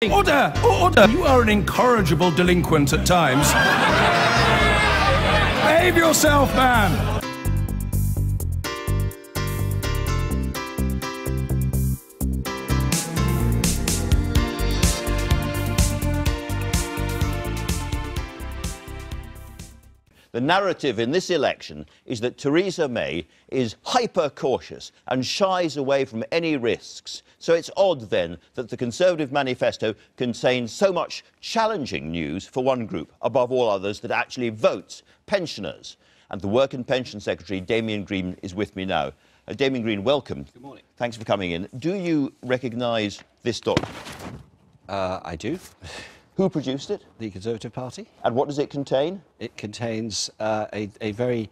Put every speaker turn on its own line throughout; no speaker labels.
Order! Order! You are an incorrigible delinquent at times. Behave yourself, man!
The narrative in this election is that Theresa May is hyper-cautious and shies away from any risks. So it's odd, then, that the Conservative manifesto contains so much challenging news for one group, above all others, that actually votes, pensioners. And the Work and Pension Secretary, Damian Green, is with me now. Damian Green, welcome.
Good morning.
Thanks for coming in. Do you recognise this document?
I do.
Who produced it?
The Conservative Party.
And what does it contain?
It contains a very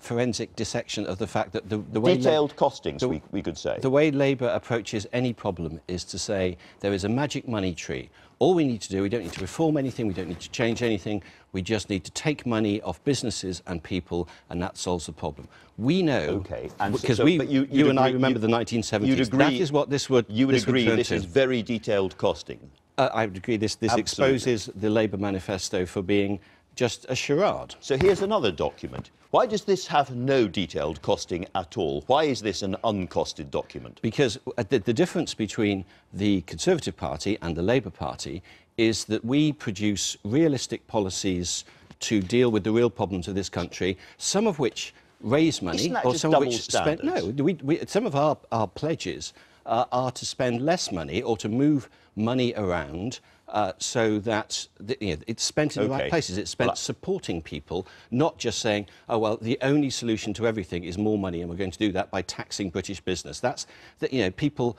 forensic dissection of the fact that the way...
Detailed costings, we could say.
The way Labour approaches any problem is to say there is a magic money tree. All we need to do, we don't need to reform anything, we don't need to change anything, we just need to take money off businesses and people, and that solves the problem. We know,
okay,
because you and I remember the 1970s,
you'd agree,
that is what this would
You would
this
agree
would
this is very detailed costing?
I would agree this exposes the Labour manifesto for being just a charade.
So here's another document. Why does this have no detailed costing at all? Why is this an uncosted document?
Because the difference between the Conservative Party and the Labour Party is that we produce realistic policies to deal with the real problems of this country, some of which raise money, or some of which spend... No, some of our pledges are to spend less money or to move money around so that it's spent in the right places. It's spent supporting people, not just saying, oh, well, the only solution to everything is more money and we're going to do that by taxing British business. That's, people...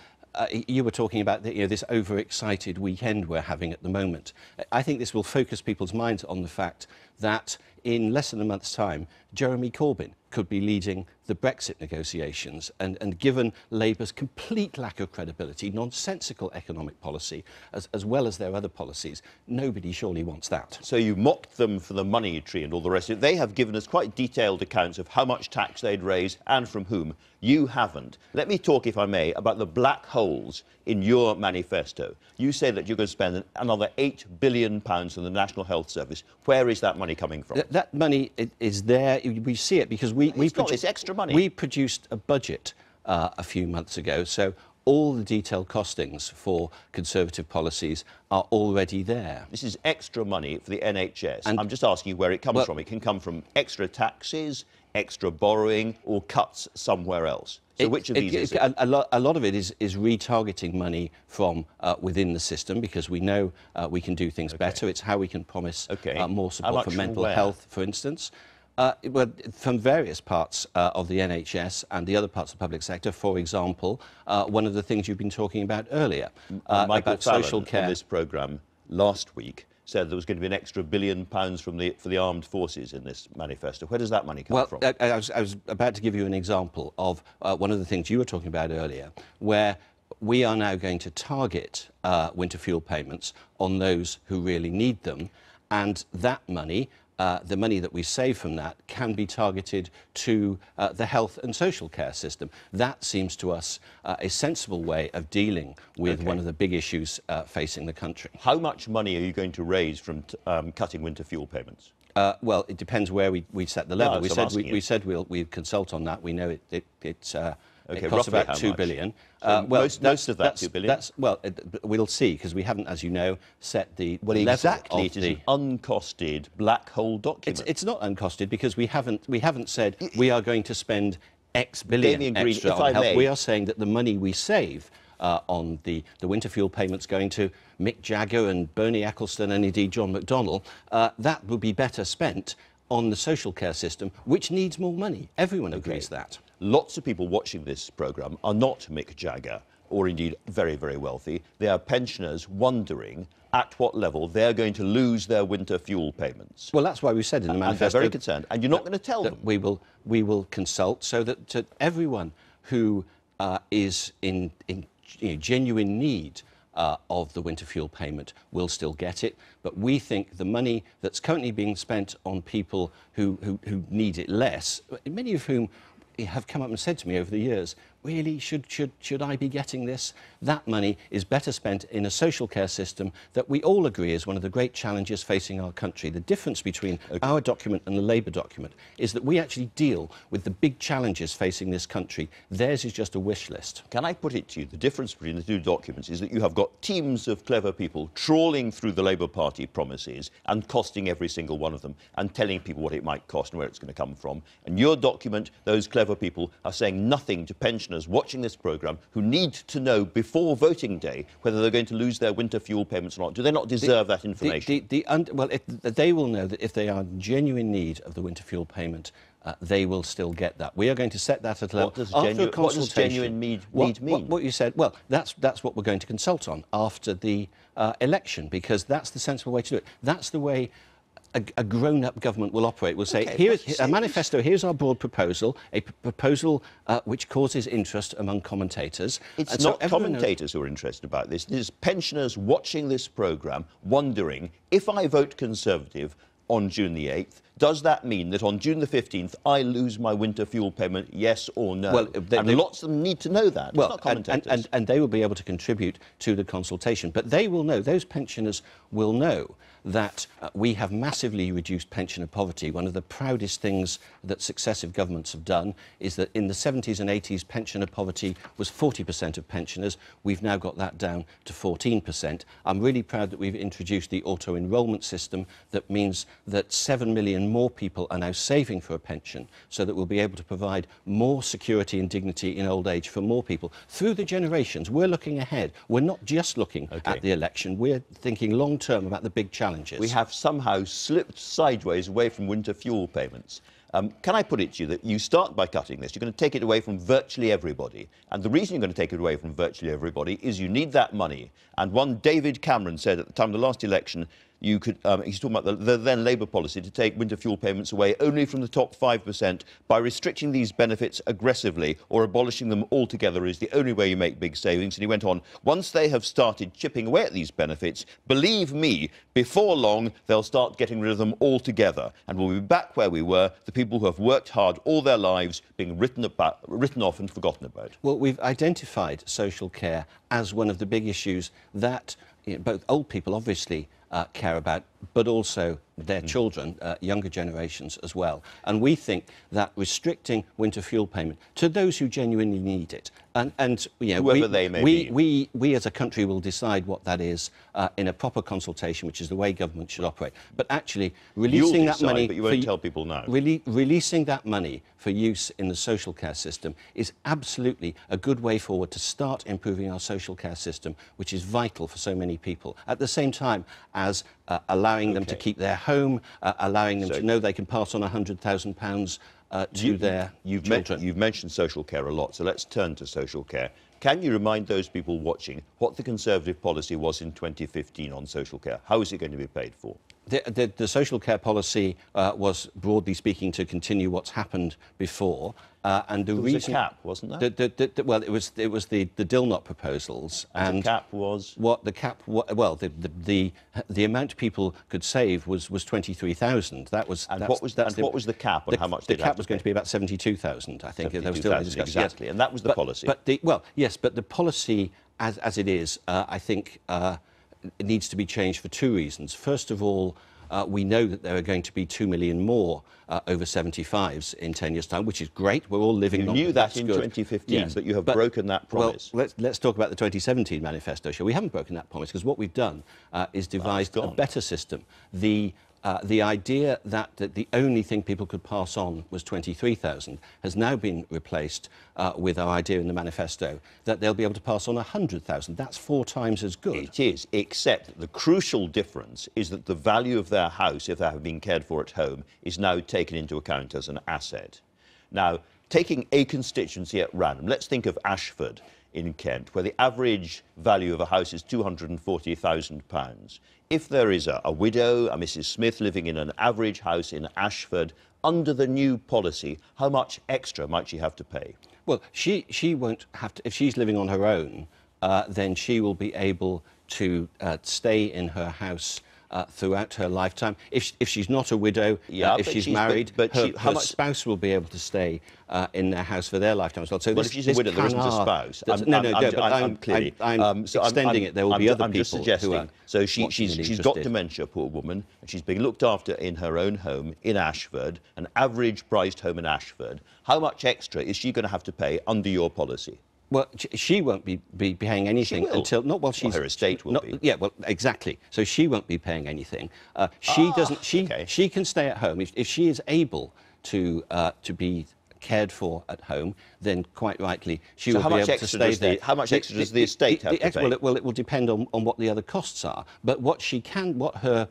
you were talking about this overexcited weekend we're having at the moment. I think this will focus people's minds on the fact that in less than a month's time, Jeremy Corbyn could be leading the Brexit negotiations, and given Labour's complete lack of credibility, nonsensical economic policy, as well as their other policies, nobody surely wants that.
So you mocked them for the money tree and all the rest of it. They have given us quite detailed accounts of how much tax they'd raise and from whom. You haven't. Let me talk, if I may, about the black holes in your manifesto. You say that you're going to spend another £8 billion on the National Health Service. Where is that money coming from?
That money is there. We see it because we
extra money.
We produced a budget a few months ago, so all the detailed costings for Conservative policies are already there.
This is extra money for the NHS. And I'm just asking you where it comes from. It can come from extra taxes, extra borrowing, or cuts somewhere else. So which of these is it?
A lot of it is retargeting money from within the system, because we know we can do things better. It's how we can promise more support for mental health, for instance. Well, from various parts of the NHS and the other parts of the public sector. For example, one of the things you've been talking about earlier, about social care.
On this programme last week said there was going to be an extra £1 billion for the armed forces in this manifesto. Where does that money come from?
I was about to give you an example of one of the things you were talking about earlier, where we are now going to target winter fuel payments on those who really need them, and that money, the money that we save from that, can be targeted to the health and social care system. That seems to us a sensible way of dealing with one of the big issues facing the country.
How much money are you going to raise from cutting winter fuel payments?
Well, it depends where we set the level.
No,
we said we'd consult on that. We know it costs
roughly
about £2 billion.
Most of that £2 billion?
We'll see, because we haven't, as you know, set the level
exactly.
Of
it is an uncosted black hole document.
It's not uncosted because we haven't said we are going to spend X billion extra on health. We are saying that the money we save on the winter fuel payments going to Mick Jagger and Bernie Ecclestone and indeed John McDonnell, that will be better spent on the social care system, which needs more money. Everyone agrees that.
Lots of people watching this programme are not Mick Jagger, or indeed very, very wealthy. They are pensioners wondering at what level they're going to lose their winter fuel payments.
Well, that's why we said in the manifesto...
And they're very concerned. And you're not going to tell them?
We will consult so that everyone who is in genuine need of the winter fuel payment will still get it. But we think the money that's currently being spent on people who need it less, many of whom have come up and said to me over the years, really, should I be getting this? That money is better spent in a social care system that we all agree is one of the great challenges facing our country. The difference between our document and the Labour document is that we actually deal with the big challenges facing this country. Theirs is just a wish list.
Can I put it to you, the difference between the two documents is that you have got teams of clever people trawling through the Labour Party promises and costing every single one of them and telling people what it might cost and where it's going to come from. And your document, those clever people are saying nothing to pensioners watching this programme who need to know before voting day whether they're going to lose their winter fuel payments or not. Do they not deserve that information?
They will know that if they are in genuine need of the winter fuel payment, they will still get that. We are going to set that at a level.
What does genuine need mean?
What you said, well, that's what we're going to consult on after the election, because that's the sensible way to do it. That's the way a grown-up government will operate. We'll say, here's a manifesto, here's our broad proposal, a proposal which causes interest among commentators.
It's not commentators who are interested about this. It is pensioners watching this programme wondering, if I vote Conservative on June the 8th, does that mean that on June the 15th I lose my winter fuel payment, yes or no? Well, lots of them need to know that.
Well,
it's not commentators.
And they will be able to contribute to the consultation. But they will know, those pensioners will know that we have massively reduced pensioner poverty. One of the proudest things that successive governments have done is that in the 70s and 80s, pensioner poverty was 40% of pensioners. We've now got that down to 14%. I'm really proud that we've introduced the auto-enrolment system that means that 7 million more people are now saving for a pension, so that we'll be able to provide more security and dignity in old age for more people. Through the generations, we're looking ahead. We're not just looking at the election. We're thinking long-term about the big challenges.
We have somehow slipped sideways away from winter fuel payments. Can I put it to you that you start by cutting this, you're going to take it away from virtually everybody. And the reason you're going to take it away from virtually everybody is you need that money. And one David Cameron said at the time of the last election, you could, he's talking about the then Labour policy to take winter fuel payments away only from the top 5% by restricting these benefits aggressively or abolishing them altogether is the only way you make big savings. And he went on, once they have started chipping away at these benefits, believe me, before long they'll start getting rid of them altogether. And we'll be back where we were, the people who have worked hard all their lives being written off and forgotten about.
Well, we've identified social care as one of the big issues that both old people obviously care about, but also their children, younger generations as well. And we think that restricting winter fuel payment to those who genuinely need it, and you know,
whoever they may be.
We as a country will decide what that is in a proper consultation, which is the way government should operate. But actually, releasing that money,
but you won't tell people now.
Releasing that money for use in the social care system is absolutely a good way forward to start improving our social care system, which is vital for so many people. At the same time as allowing them to keep their home, allowing them to know they can pass on £100,000 to their children.
You've mentioned social care a lot, so let's turn to social care. Can you remind those people watching what the Conservative policy was in 2015 on social care? How is it going to be paid for?
The social care policy was, broadly speaking, to continue what's happened before. And the
there was a cap, wasn't there?
Well, it was the Dilnot proposals.
And the cap was?
What the cap? Well, the amount people could save was 23,000. That was.
And what was the cap on how much?
The cap was going to be about 72,000. I think there was still discussion.
Exactly, and that was the policy.
But the policy as it is, I think. It needs to be changed for two reasons. First of all, we know that there are going to be 2 million more over 75s in 10 years' time, which is great. We're all living longer.
You knew that in 2015, but you have broken that promise.
Well, let's talk about the 2017 manifesto, shall we? We haven't broken that promise, because what we've done is devised a better system. The idea that the only thing people could pass on was 23,000 has now been replaced with our idea in the manifesto that they'll be able to pass on 100,000. That's 4 times as good.
It is, except the crucial difference is that the value of their house, if they have been cared for at home, is now taken into account as an asset. Now, taking a constituency at random, let's think of Ashford in Kent, where the average value of a house is £240,000. If there is a widow, a Mrs. Smith, living in an average house in Ashford, under the new policy, how much extra might she have to pay?
Well, she won't have to. If she's living on her own, then she will be able to stay in her house throughout her lifetime. If she's not a widow, if she's married, her spouse will be able to stay in their house for their lifetime as well. So
if she's a widow, there isn't a spouse.
I'm extending it. There will be other people
just suggesting,
who are
so she's got dementia, poor woman, and she's being looked after in her own home in Ashford, an average-priced home in Ashford. How much extra is she going to have to pay under your policy?
Well, she won't be paying anything until not while she's.
Well, her estate will be.
Yeah, well, exactly. So she won't be paying anything. She doesn't. She can stay at home if she is able to be cared for at home. Then quite rightly, she will be able to stay there.
How much extra does the estate have to pay?
Well, it will depend on what the other costs are. But what her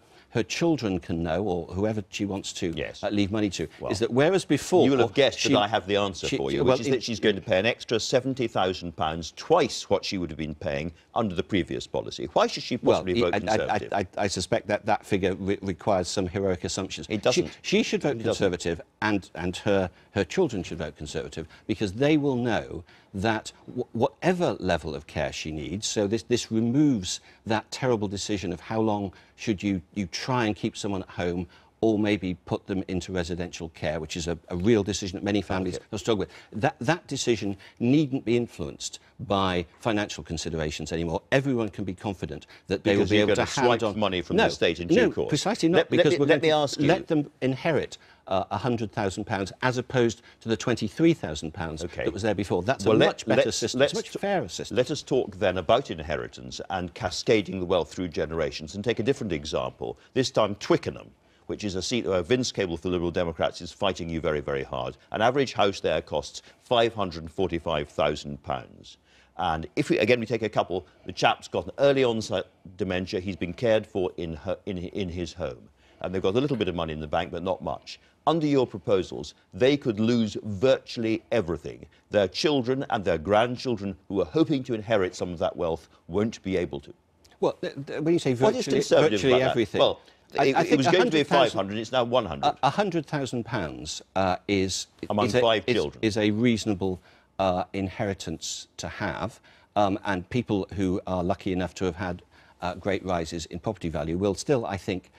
children can know, or whoever she wants to leave money to, is that whereas before...
You will have guessed that I have the answer for you, which is that she's going to pay an extra £70,000, twice what she would have been paying under the previous policy. Why should she possibly vote Conservative?
I suspect that figure requires some heroic assumptions.
It doesn't.
She should vote Conservative, and her children should vote Conservative, because they will know that whatever level of care she needs, so this removes that terrible decision of how long should you try and keep someone at home or maybe put them into residential care, which is a real decision that many families have struggled with. That decision needn't be influenced by financial considerations anymore. Everyone can be confident that they will be able to hand on
money from the state in due course.
Precisely not, because we're going to let them inherit £100,000 as opposed to the £23,000 that was there before. That's a much better system. It's a much fairer system.
Let us talk then about inheritance and cascading the wealth through generations, and take a different example, this time Twickenham, which is a seat where Vince Cable for the Liberal Democrats is fighting you very, very hard. An average house there costs £545,000. And if we take a couple, the chap's got an early onset dementia, he's been cared for in his home. And they've got a little bit of money in the bank, but not much. Under your proposals, they could lose virtually everything. Their children and their grandchildren, who are hoping to inherit some of that wealth, won't be able to.
Well, when you say virtually everything...
Well, it was going to be 500, it's now 100.
£100,000 is...
Among 5 children.
...is a reasonable inheritance to have, and people who are lucky enough to have had great rises in property value will still, I think,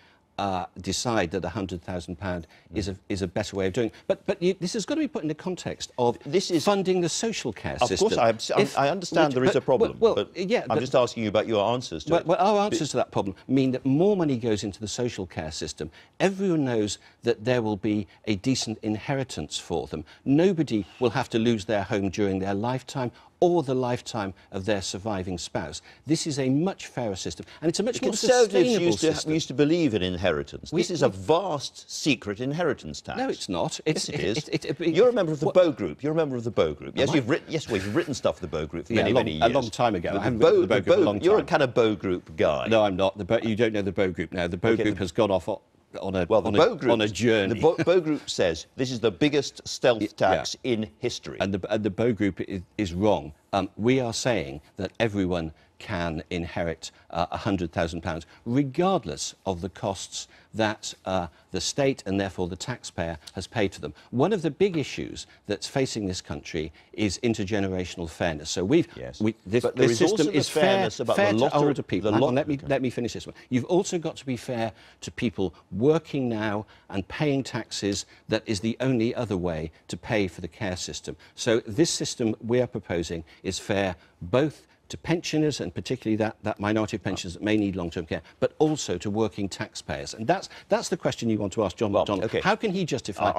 decide that £100,000 is a better way of doing it. But this has got to be put in the context of funding the social care system.
Of course, I understand there is a problem, but I'm just asking you about your answers to it.
Well, our answers to that problem mean that more money goes into the social care system. Everyone knows that there will be a decent inheritance for them. Nobody will have to lose their home during their lifetime or the lifetime of their surviving spouse. This is a much fairer system, and it's a much more sustainable system.
Used to believe in inheritance. This is a vast, secret inheritance tax.
No, it's not.
Yes, it is. You're a member of the Bow Group. You're a member of the Bow Group. Yes, you've written stuff for the Bow Group for many years.
A long time ago. I haven't written the Bow Group a long time.
You're a kind of Bow Group guy.
No, I'm not. You don't know the Bow Group now. The Bow Group has gone off on a journey.
The Bow Group says this is the biggest stealth tax in history.
And the Bow Group is wrong. We are saying that everyone can inherit £100,000, regardless of the costs that the state and therefore the taxpayer has paid to them. One of the big issues that's facing this country is intergenerational fairness. So this system is fair to older people. Let me finish this one. You've also got to be fair to people working now and paying taxes. That is the only other way to pay for the care system. So this system we are proposing is fair both to pensioners, and particularly that minority of pensioners that may need long-term care, but also to working taxpayers. And that's the question you want to ask John McDonnell.
Okay.
How can he justify...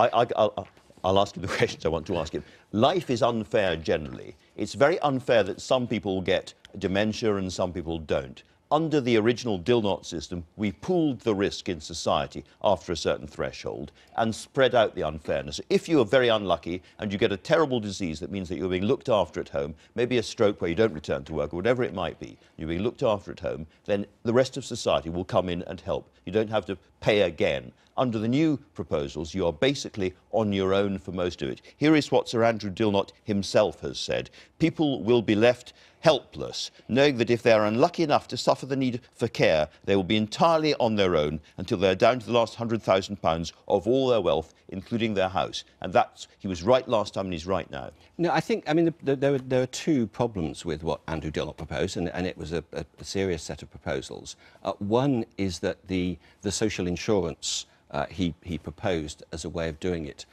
I'll ask you the questions I want to ask him. Life is unfair generally. It's very unfair that some people get dementia and some people don't. Under the original Dillnot system, we pooled the risk in society after a certain threshold and spread out the unfairness. If you are very unlucky and you get a terrible disease that means that you're being looked after at home, maybe a stroke where you don't return to work or whatever it might be, you're being looked after at home, then the rest of society will come in and help. You don't have to pay again. Under the new proposals, you are basically on your own for most of it. Here is what Sir Andrew Dillnot himself has said. People will be left helpless, knowing that if they are unlucky enough to suffer the need for care, they will be entirely on their own until they're down to the last £100,000 of all their wealth, including their house. And that's, he was right last time and he's right now.
No, I mean, there are two problems with what Andrew Dunlop proposed, and it was a serious set of proposals. One is that the social insurance he proposed as a way of doing it,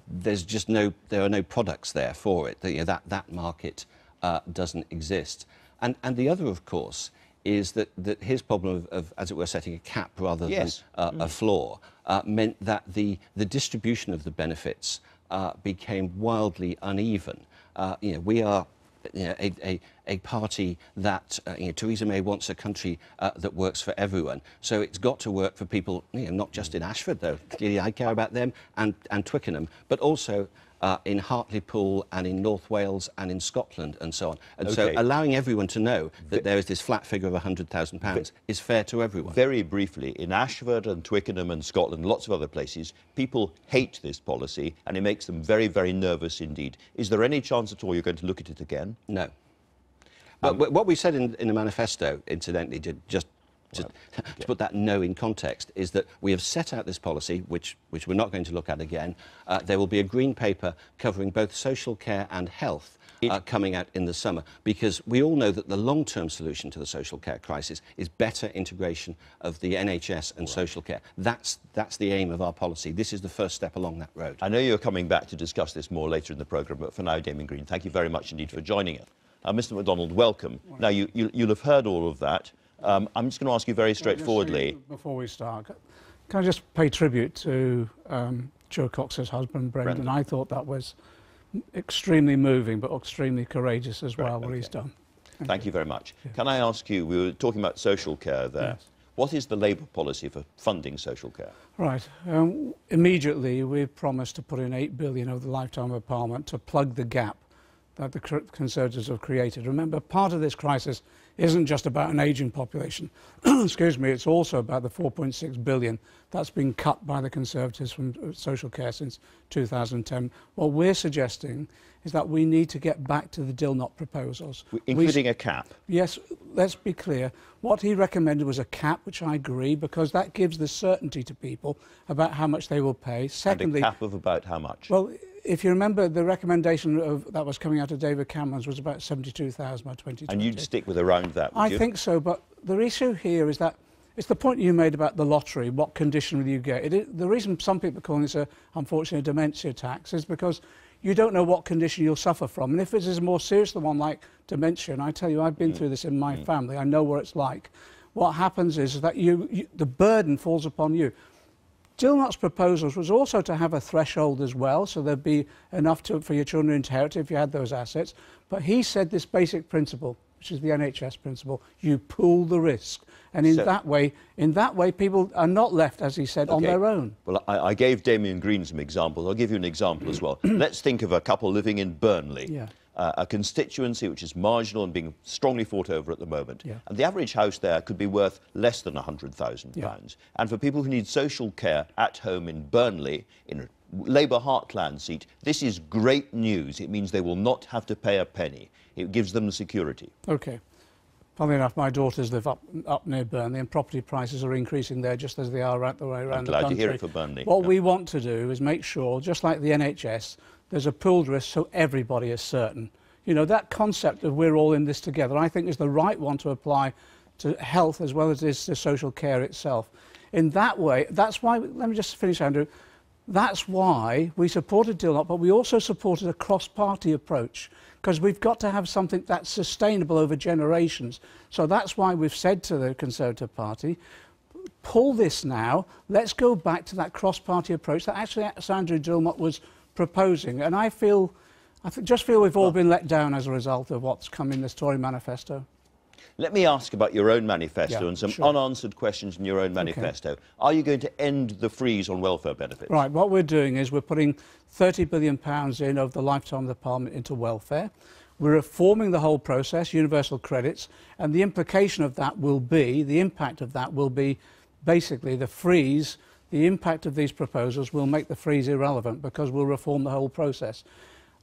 there are no products there for it. You know, that market doesn't exist. And the other, of course, is that his problem of, as it were, setting a cap rather than a floor meant that the distribution of the benefits became wildly uneven. You know, we are a party that Theresa May wants a country that works for everyone. So it's got to work for people, not just in Ashford, though clearly I care about them, and Twickenham, but also in Hartlepool and in North Wales and in Scotland and so on. And so allowing everyone to know that there is this flat figure of £100,000 is fair to everyone.
Very briefly, in Ashford and Twickenham and Scotland, lots of other places, people hate this policy and it makes them very, very nervous indeed. Is there any chance at all you're going to look at it again?
No. What we said in the manifesto, incidentally, to put that no in context, is that we have set out this policy, which we're not going to look at again. There will be a green paper covering both social care and health coming out in the summer, because we all know that the long-term solution to the social care crisis is better integration of the NHS and social care. That's the aim of our policy. This is the first step along that road.
I know you're coming back to discuss this more later in the programme, but for now, Damian Green, thank you very much indeed for joining us. Mr McDonnell, welcome. Now, you'll have heard all of that. I'm just going to ask you very straightforwardly.
Before we start, can I just pay tribute to Joe Cox's husband, Brendan? I thought that was extremely moving, but extremely courageous as well, what he's done.
Thank you very much. Yeah. Can I ask you, we were talking about social care there. Yes. What is the Labour policy for funding social care?
Right. Immediately, we've promised to put in £8 billion over the lifetime of Parliament to plug the gap that the Conservatives have created. Remember, part of this crisis isn't just about an ageing population. Excuse me, it's also about the £4.6 billion that's been cut by the Conservatives from social care since 2010. What we're suggesting is that we need to get back to the Dunlop proposals.
Including a cap?
Yes, let's be clear. What he recommended was a cap, which I agree, because that gives the certainty to people about how much they will pay. Secondly,
and a cap of about how much?
Well, if you remember, the recommendation that was coming out of David Cameron's was about 72,000 by 2020.
And you'd stick with around that, would you?
I think so, but the issue here is that it's the point you made about the lottery, what condition will you get. The reason some people are calling this, unfortunately, a dementia tax is because you don't know what condition you'll suffer from. And if it is a more serious one like dementia, and I tell you, I've been through this in my family, I know what it's like. What happens is that the burden falls upon you. Dunlop's proposals was also to have a threshold as well, so there'd be enough for your children to inherit if you had those assets. But he said this basic principle, which is the NHS principle, you pool the risk. And in that way, people are not left, as he said, on their own.
Well, I gave Damian Green some examples. I'll give you an example as well. Let's think of a couple living in Burnley. Yeah. A constituency which is marginal and being strongly fought over at the moment. Yeah. And the average house there could be worth less than £100,000. Yeah. And for people who need social care at home in Burnley, in a Labour heartland seat, this is great news. It means they will not have to pay a penny. It gives them the security.
OK. Funnily enough, my daughters live up near Burnley, and property prices are increasing there just as they are right the way around the country.
I'm glad to hear it for Burnley.
What we want to do is make sure, just like the NHS, there's a pooled risk so everybody is certain. You know, that concept of we're all in this together, I think is the right one to apply to health as well as it is to social care itself. In that way, that's why, let me just finish, Andrew, that's why we supported Dunlop, but we also supported a cross-party approach, because we've got to have something that's sustainable over generations. So that's why we've said to the Conservative Party, pull this now, let's go back to that cross-party approach that actually Andrew Dunlop was proposing. And I just feel we've all been let down as a result of what's come in this Tory manifesto.
Let me ask about your own manifesto and some unanswered questions in your own manifesto. Are you going to end the freeze on welfare benefits?
Right, what we're doing is we're putting £30 billion in over the lifetime of the Parliament into welfare. We're reforming the whole process, universal credits, and the implication of that will be, the impact of that will be basically the freeze. The impact of these proposals will make the freeze irrelevant because we'll reform the whole process.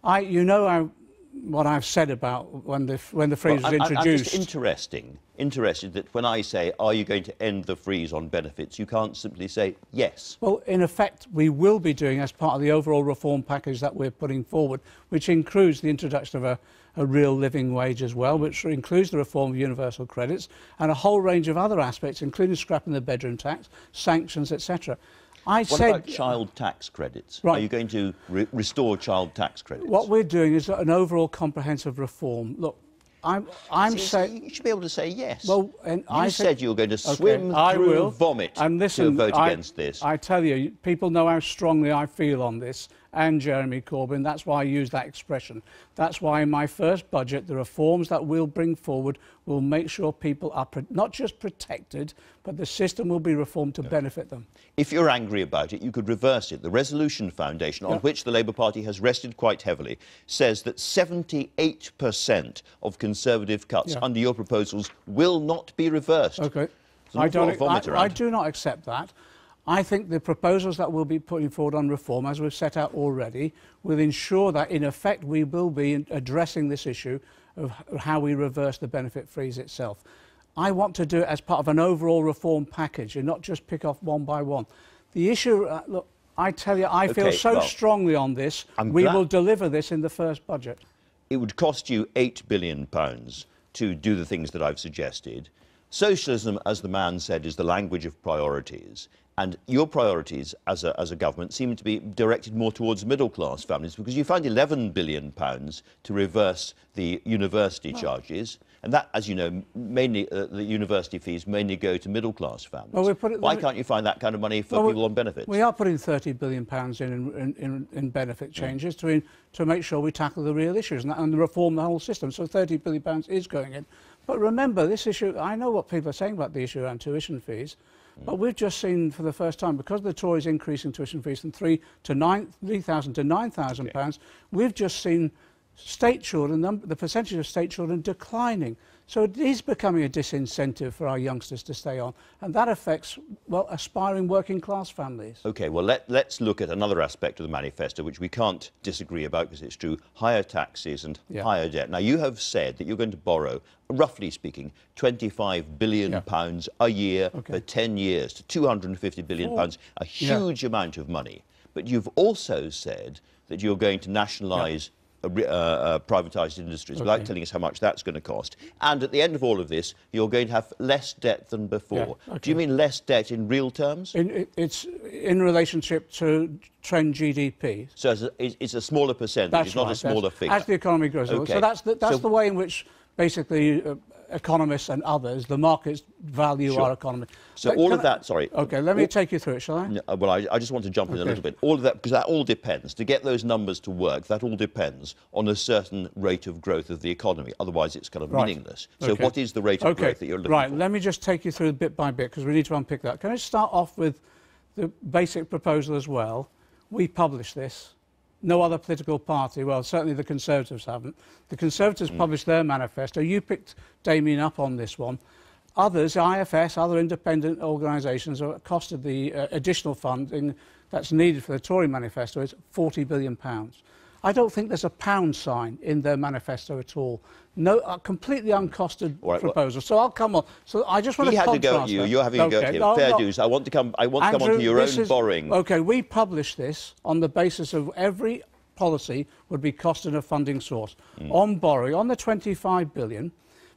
You know what I've said about when the freeze was introduced.
I'm just interested that when I say, are you going to end the freeze on benefits, you can't simply say yes.
Well, in effect, we will be doing as part of the overall reform package that we're putting forward, which includes the introduction of a real living wage as well, which includes the reform of universal credits and a whole range of other aspects, including scrapping the bedroom tax, sanctions, etc.
What about child tax credits?
Right.
Are you going to restore child tax credits?
What we're doing is an overall comprehensive reform. Look, I'm saying...
You should be able to say yes.
Well, and
you said you were going to swim
I
through
will.
vomit
and listen,
to vote against this.
I tell you, people know how strongly I feel on this, and Jeremy Corbyn. That's why I use that expression. That's why in my first budget, the reforms that we'll bring forward will make sure people are not just protected, but the system will be reformed to benefit them.
If you're angry about it, you could reverse it. The Resolution Foundation, on which the Labour Party has rested quite heavily, says that 78% of Conservative cuts under your proposals will not be reversed.
OK.
I
do not accept that. I think the proposals that we'll be putting forward on reform, as we've set out already, will ensure that, in effect, we will be addressing this issue of how we reverse the benefit freeze itself. I want to do it as part of an overall reform package and not just pick off one by one. The issue, look, I tell you, I feel so strongly on this, we will deliver this in the first budget.
It would cost you £8 billion to do the things that I've suggested. Socialism, as the man said, is the language of priorities. And your priorities as a government seem to be directed more towards middle-class families, because you found £11 billion to reverse the university charges. And that, as you know, mainly the university fees mainly go to middle-class families. Well, why can't you find that kind of money for people on benefits?
We are putting £30 billion in benefit changes to make sure we tackle the real issues and reform the whole system. So £30 billion is going in. But remember, this issue, I know what people are saying about the issue around tuition fees, but we've just seen for the first time, because the Tories increasing tuition fees from £3,000 to £9,000, we've just seen state children, the percentage of state children declining. So it is becoming a disincentive for our youngsters to stay on, and that affects, well, aspiring working class families.
OK, well, let's look at another aspect of the manifesto, which we can't disagree about because it's true: higher taxes and higher debt. Now, you have said that you're going to borrow, roughly speaking, £25 billion a year for 10 years to £250 billion, a huge amount of money. But you've also said that you're going to nationalise privatised industries without telling us how much that's going to cost. And at the end of all of this, you're going to have less debt than before. Do you mean less debt in real terms?
It's in relationship to trend GDP.
So it's a smaller percentage, it's not a smaller figure.
As the economy grows. So that's the way in which basically economists and others, the markets value our economy.
So all of that, sorry.
OK, let me take you through it, shall I?
No, well, I just want to jump in a little bit. All of that, because that all depends. To get those numbers to work, that all depends on a certain rate of growth of the economy. Otherwise, it's kind of meaningless. So what is the rate of growth that you're looking for?
Right, let me just take you through bit by bit, because we need to unpick that. Can I start off with the basic proposal as well? We published this. No other political party, well, certainly the Conservatives haven't. The Conservatives published their manifesto. You picked Damian up on this one. Others, IFS, other independent organisations, have costed the additional funding that's needed for the Tory manifesto is £40 billion. I don't think there's a pound sign in their manifesto at all. No, completely uncosted proposal. So I'll come on. So I just want to contrast.
He had to go at you. You're having a go at him. Fair dues. I want to come on to your own borrowing.
OK, we published this on the basis of every policy would be costing a funding source. On borrowing, on the £25 billion,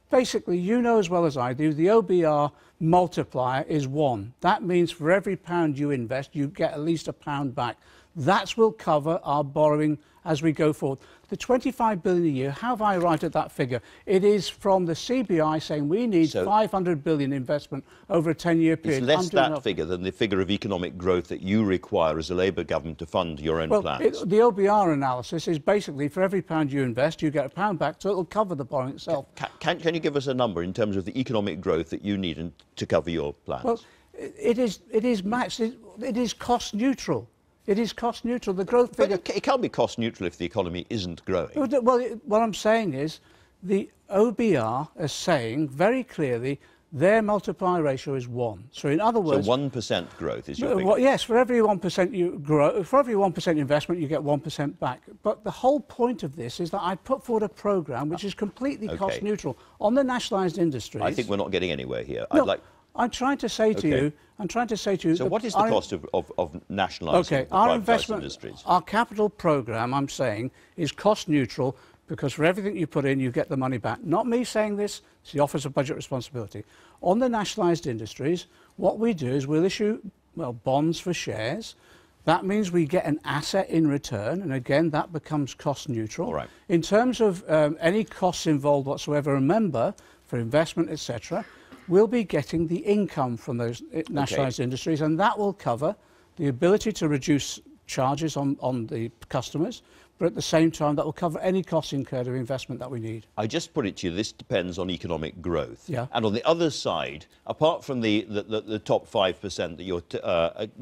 basically, you know as well as I do, the OBR multiplier is 1. That means for every pound you invest, you get at least £1 back. That will cover our borrowing as we go forward. The £25 billion a year, how have I arrived at that figure? It is from the CBI saying we need £500 billion investment over a 10-year period.
It's less that figure than the figure of economic growth that you require as a Labour government to fund your own plans.
The OBR analysis is basically for every pound you invest, you get £1 back, so it'll cover the borrowing itself.
Can you give us a number in terms of the economic growth that you need to cover your plans?
Well, it is matched. It is cost neutral. It is cost neutral. The growth figure...
But it can't be cost neutral if the economy isn't growing.
Well, what I'm saying is the OBR is saying very clearly their multiplier ratio is 1. So in other words...
So 1% growth is your figure?
Well, yes, for every 1% you grow, for every 1% investment, you get 1% back. But the whole point of this is that I put forward a programme which is completely cost neutral on the nationalised industries.
I think we're not getting anywhere here.
No, I'm trying to say to you,
So what is the cost of nationalising the privatised industries?
Our capital programme, I'm saying, is cost neutral because for everything you put in, you get the money back. Not me saying this, it's the Office of Budget Responsibility. On the nationalised industries, what we do is we'll issue, well, bonds for shares. That means we get an asset in return, and again, that becomes cost neutral.
All right.
In terms of any costs involved whatsoever, remember, for investment, etc., we'll be getting the income from those nationalised industries, and that will cover the ability to reduce charges on the customers, but at the same time that will cover any costs incurred of investment that we need.
I just put it to you, this depends on economic growth.
Yeah.
And on the other side, apart from the top 5% that you're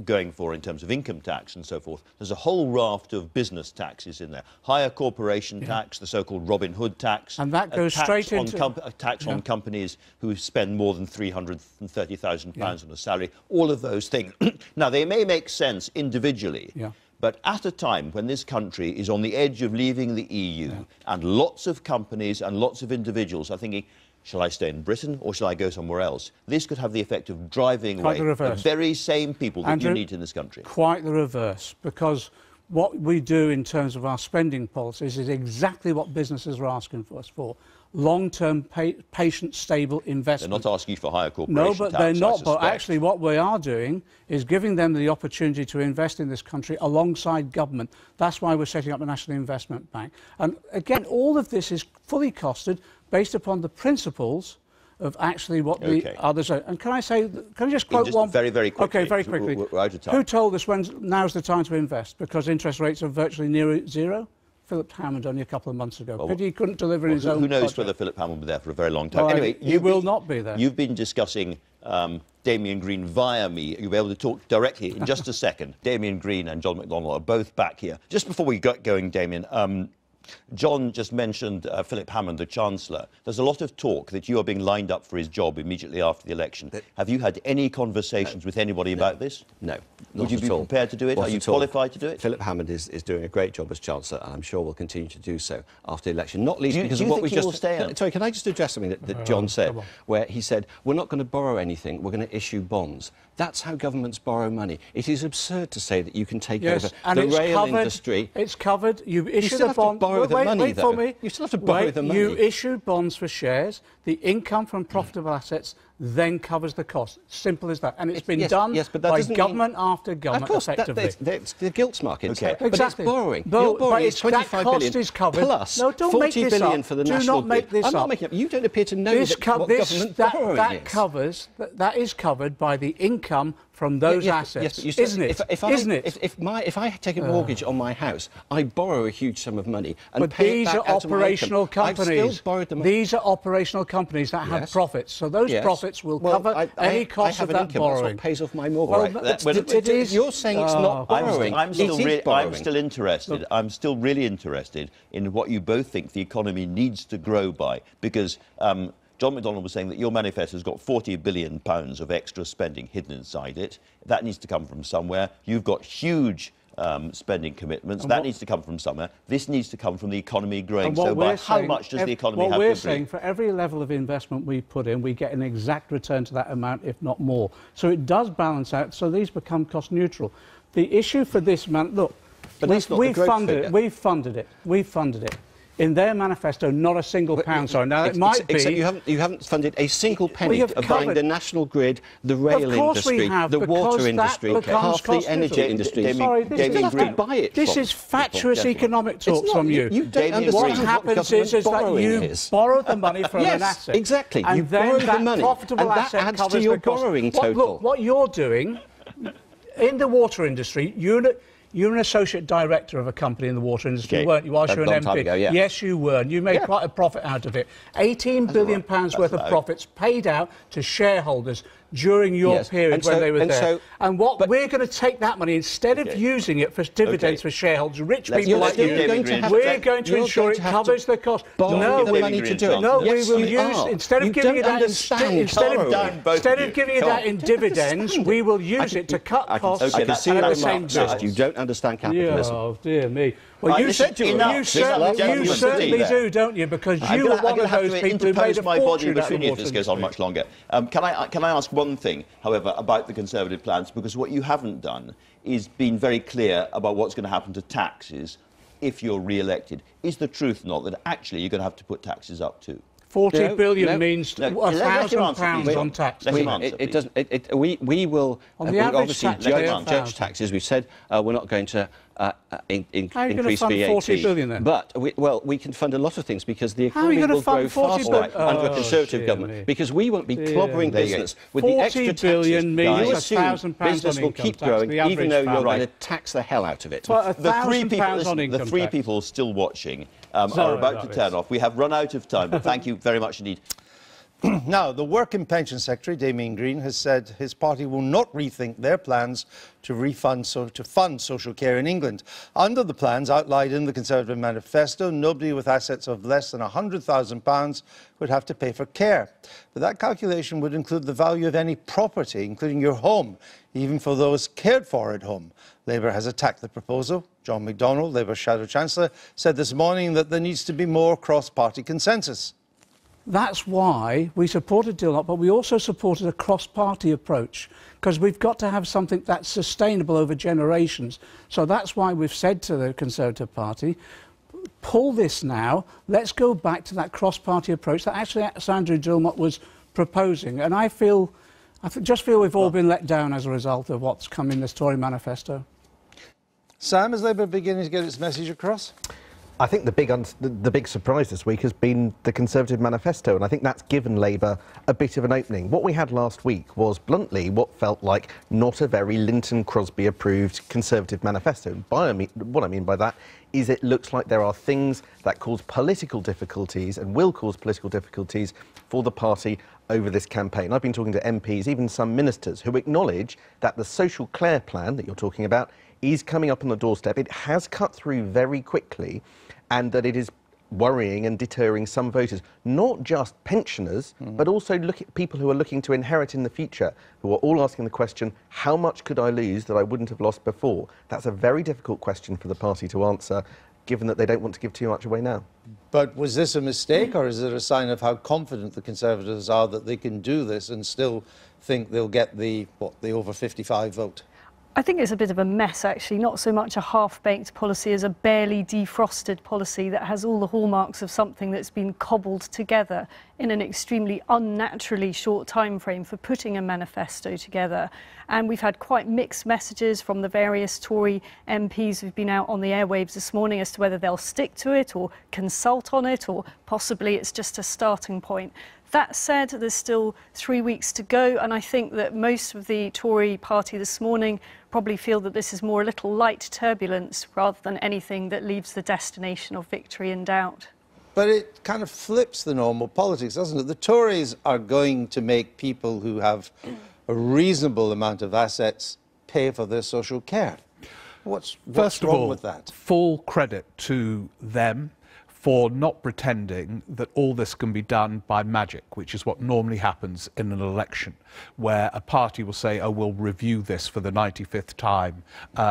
going for in terms of income tax and so forth, there's a whole raft of business taxes in there. Higher corporation tax, the so-called Robin Hood tax.
And that goes straight into...
A tax on companies who spend more than £330,000 on a salary. All of those things. Now, they may make sense individually.
Yeah.
But at a time when this country is on the edge of leaving the EU and lots of companies and lots of individuals are thinking, shall I stay in Britain or shall I go somewhere else? This could have the effect of driving away the very same people that you need in this country. Quite
the reverse, because what we do in terms of our spending policies is exactly what businesses are asking for us for. Long-term, patient, stable investment.
They're not asking you for higher corporation tax.
No, but they're not. But actually what we are doing is giving them the opportunity to invest in this country alongside government. That's why we're setting up the National Investment Bank. And again, all of this is fully costed based upon the principles of actually what the others are. And can I just quote one?
Very, very quickly.
Okay, very quickly.
We're out of time.
Who told us now's the time to invest? Because interest rates are virtually near zero? Philip Hammond only a couple of months ago. Pity he couldn't deliver his own.
Who knows
project.
Whether Philip Hammond will be there for a very long time.
Well,
anyway,
he will not be there.
You've been discussing Damian Green via me. You'll be able to talk directly in just a second. Damian Green and John McDonnell are both back here. Just before we get going, Damian, John just mentioned Philip Hammond, the Chancellor. There's a lot of talk that you are being lined up for his job immediately after the election. Have you had any conversations with anybody about this?
No.
Would you be prepared to do it? Are you qualified to do it?
Philip Hammond is doing a great job as Chancellor, and I'm sure will continue to do so after the election, not least because of what we just... Sorry, can I just address something that John said, where he said, we're not going to borrow anything, we're going to issue bonds. That's how governments borrow money. It is absurd to say that you can take over the rail industry.
It's covered. You issue the bond.
Wait
for me.
You still have to borrow the money.
You issue bonds for shares. The income from profitable assets then covers the cost. Simple as that. And it's been done by government after government, effectively.
That's the gilts market.
Okay.
But it's borrowing. You're borrowing 25 billion
is covered.
Plus
no, don't
40
make this
billion
up.
for the
Do
national
not make
grid.
this
I'm not
up.
making it up. You don't appear to know what government borrowing is.
That is covered by the income from those assets, isn't it?
If I take a mortgage on my house, I borrow a huge sum of money and pay it back out of my income.
But these are operational companies.
I've still borrowed the money.
These are operational companies that have profits, so those profits will cover any cost of that borrowing.
That's what pays off my mortgage. You're saying it's not borrowing.
I'm still interested. I'm still really interested in what you both think the economy needs to grow by, because John McDonnell was saying that your manifesto has got £40 billion of extra spending hidden inside it. That needs to come from somewhere. You've got huge spending commitments. That needs to come from somewhere. This needs to come from the economy growing. So how much does the economy have to bring?
What we're saying, for every level of investment we put in, we get an exact return to that amount, if not more. So it does balance out, so these become cost neutral. The issue for this man, look, we've funded it. In their manifesto, not a single pound. Sorry, now it might be.
Except you haven't funded a single penny of buying the national grid, the rail industry, the water industry, half the energy industry.
This is fatuous economic talk from you.
You don't understand
what happens is that you borrow the money from an asset.
Exactly.
And
you
then
borrow the money,
profitable
and that
asset
adds
covers
to your
the cost.
borrowing total.
Look, what you're doing in the water industry, you're an associate director of a company in the water industry, weren't you, whilst you were an MP?
Ago,
Yes, you were, and you made quite a profit out of it. £18 billion worth of profits paid out to shareholders. during your period when they were there. And what we're going to take that money, instead of using it for dividends for shareholders, rich people like you, we're going to ensure it covers the cost.
No, the money to do it.
No, we will use, instead of giving it out in dividends, we will use it to cut costs at the same time.
You don't understand capitalism.
Oh, dear me. Well, you certainly do, don't you? Because you are one of those people who made a fortune out of
if this goes on much longer. Can I ask one thing, however, about the Conservative plans? Because what you haven't done is been very clear about what's going to happen to taxes if you're re-elected. Is the truth not that actually you're going to have to put taxes up too?
40 billion means £1,000 on tax.
We will obviously judge taxes. We've said we're not going to increase VAT.
40 billion then?
But we can fund a lot of things because the economy will grow faster under a Conservative government. Because we won't be clobbering business with the extra taxes.
40 billion means
£1,000 business will keep growing even though you're going to tax the hell out of it.
The three people still watching are about to turn off. We have run out of time, but thank you very much indeed.
Now, the Work and Pension Secretary, Damian Green, has said his party will not rethink their plans to fund social care in England. Under the plans outlined in the Conservative manifesto, nobody with assets of less than £100,000 would have to pay for care. But that calculation would include the value of any property, including your home, even for those cared for at home. Labour has attacked the proposal. John McDonnell, Labour's Shadow Chancellor, said this morning that there needs to be more cross-party consensus.
That's why we supported deal up, but we also supported a cross-party approach, because we've got to have something that's sustainable over generations. So that's why we've said to the Conservative Party, pull this now, let's go back to that cross-party approach that actually Andrew Dilmot was proposing. And I just feel we've all been let down as a result of what's come in this Tory manifesto.
Sam, is Labour beginning to get its message across?
I think the big surprise this week has been the Conservative manifesto, and I think that's given Labour a bit of an opening. What we had last week was, bluntly, what felt like not a very Linton Crosby-approved Conservative manifesto. What I mean by that is it looks like there are things that cause political difficulties and will cause political difficulties for the party over this campaign. I've been talking to MPs, even some ministers, who acknowledge that the social care plan that you're talking about is coming up on the doorstep. It has cut through very quickly, and that it is worrying and deterring some voters, not just pensioners, but also people who are looking to inherit in the future, who are all asking the question, how much could I lose that I wouldn't have lost before? That's a very difficult question for the party to answer, given that they don't want to give too much away now.
But was this a mistake, or is it a sign of how confident the Conservatives are that they can do this and still think they'll get the over 55 vote?
I think it's a bit of a mess, actually, not so much a half-baked policy as a barely defrosted policy that has all the hallmarks of something that's been cobbled together in an extremely unnaturally short time frame for putting a manifesto together. And we've had quite mixed messages from the various Tory MPs who've been out on the airwaves this morning as to whether they'll stick to it or consult on it, or possibly it's just a starting point. That said, there's still 3 weeks to go, and I think that most of the Tory party this morning probably feel that this is more a little light turbulence rather than anything that leaves the destination of victory in doubt.
But it kind of flips the normal politics, doesn't it? The Tories are going to make people who have a reasonable amount of assets pay for their social care. What's wrong with that?
Full credit to them for not pretending that all this can be done by magic, which is what normally happens in an election, where a party will say, oh, we'll review this for the 95th time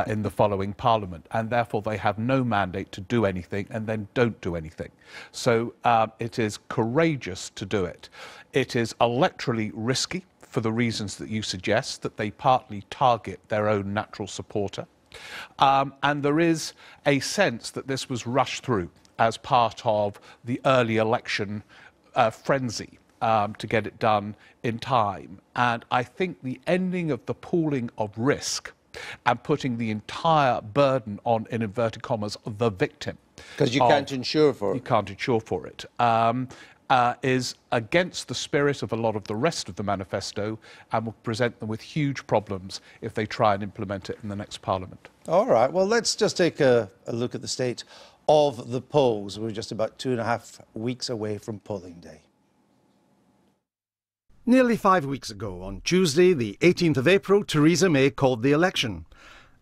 in the following parliament, and therefore they have no mandate to do anything and then don't do anything. So it is courageous to do it. It is electorally risky for the reasons that you suggest, that they partly target their own natural supporter. And there is a sense that this was rushed through as part of the early election frenzy to get it done in time. And I think the ending of the pooling of risk and putting the entire burden on, in inverted commas, the victim.
Because you can't insure for it.
You can't insure for it. Is against the spirit of a lot of the rest of the manifesto and will present them with huge problems if they try and implement it in the next Parliament.
All right, well, let's just take a look at the state of the polls. We're just about 2.5 weeks away from polling day. Nearly 5 weeks ago, on Tuesday, the 18th of April, Theresa May called the election.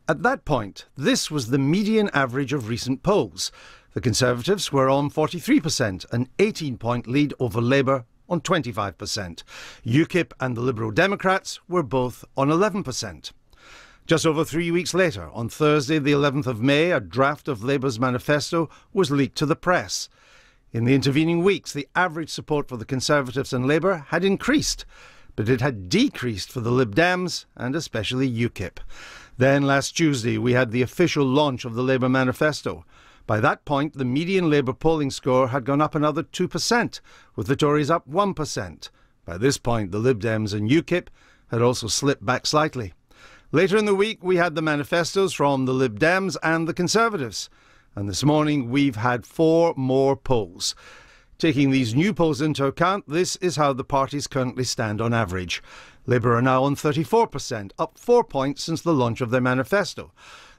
At that point, this was the median average of recent polls. The Conservatives were on 43%, an 18-point lead over Labour on 25%. UKIP and the Liberal Democrats were both on 11%. Just over 3 weeks later, on Thursday, the 11th of May, a draft of Labour's manifesto was leaked to the press. In the intervening weeks, the average support for the Conservatives and Labour had increased, but it had decreased for the Lib Dems and especially UKIP. Then last Tuesday, we had the official launch of the Labour manifesto. By that point, the median Labour polling score had gone up another 2%, with the Tories up 1%. By this point, the Lib Dems and UKIP had also slipped back slightly. Later in the week, we had the manifestos from the Lib Dems and the Conservatives. And this morning, we've had 4 more polls. Taking these new polls into account, this is how the parties currently stand on average. Labour are now on 34%, up 4 points since the launch of their manifesto.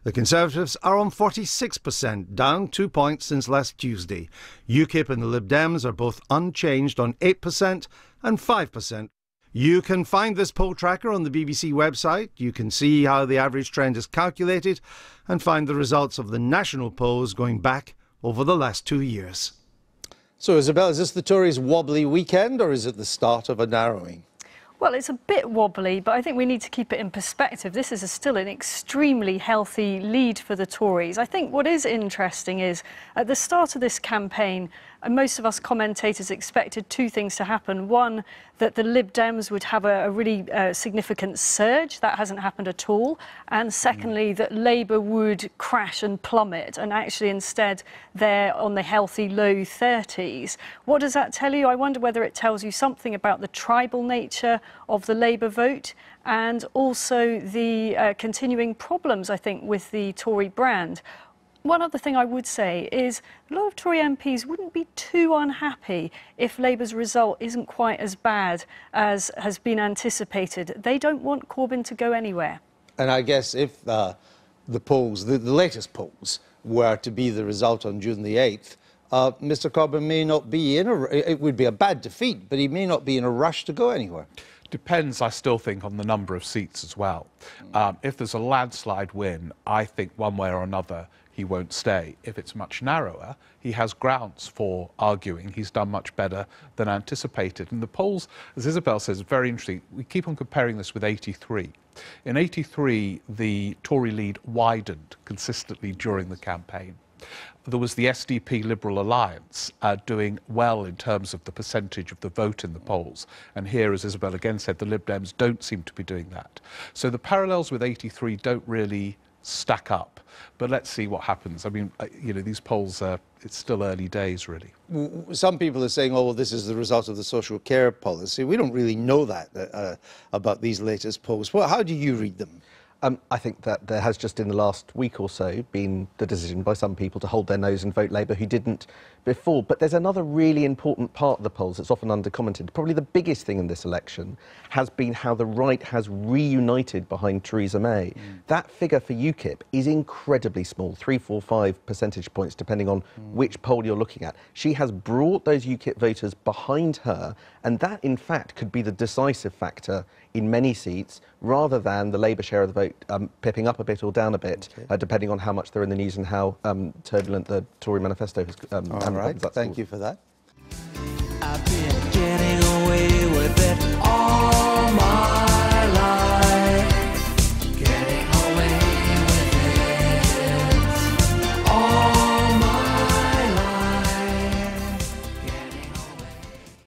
The Conservatives are on 46%, down 2 points since last Tuesday. UKIP and the Lib Dems are both unchanged on 8% and 5%. You can find this poll tracker on the BBC website. You can see how the average trend is calculated and find the results of the national polls going back over the last 2 years. So, Isabel, is this the Tories' wobbly weekend or is it the start of a narrowing?
Well, it's a bit wobbly, but I think we need to keep it in perspective. This is still an extremely healthy lead for the Tories. I think what is interesting is, at the start of this campaign, most of us commentators expected 2 things to happen. One, that the Lib Dems would have a really significant surge. That hasn't happened at all. And secondly, that Labour would crash and plummet, and actually instead they're on the healthy low 30s. What does that tell you? I wonder whether it tells you something about the tribal nature of the Labour vote and also the continuing problems, I think, with the Tory brand. One other thing I would say is a lot of Tory MPs wouldn't be too unhappy if Labour's result isn't quite as bad as has been anticipated. They don't want Corbyn to go anywhere.
And I guess if the polls, the latest polls, were to be the result on June the 8th, Mr Corbyn may not be it would be a bad defeat, but he may not be in a rush to go anywhere.
Depends, I still think, on the number of seats as well. If there's a landslide win, I think one way or another he won't stay. If it's much narrower, he has grounds for arguing he's done much better than anticipated. And the polls, as Isabel says, are very interesting. We keep on comparing this with 83. In 83, the Tory lead widened consistently during the campaign. There was the SDP Liberal Alliance doing well in terms of the percentage of the vote in the polls. And here, as Isabel again said, the Lib Dems don't seem to be doing that. So the parallels with 83 don't really stack up. But let's see what happens. I mean, you know, these polls, it's still early days, really.
Some people are saying, oh, well, this is the result of the social care policy. We don't really know that about these latest polls. Well, how do you read them?
I think that there has just in the last week or so been the decision by some people to hold their nose and vote Labour who didn't before. But there's another really important part of the polls that's often under-commented. Probably the biggest thing in this election has been how the right has reunited behind Theresa May. That figure for UKIP is incredibly small, 3, 4, 5 percentage points, depending on which poll you're looking at. She has brought those UKIP voters behind her, and that, in fact, could be the decisive factor in many seats, rather than the Labour share of the vote pipping up a bit or down a bit, depending on how much they're in the news and how turbulent the Tory manifesto has
All right, thank you for that.
I've been getting away with it all.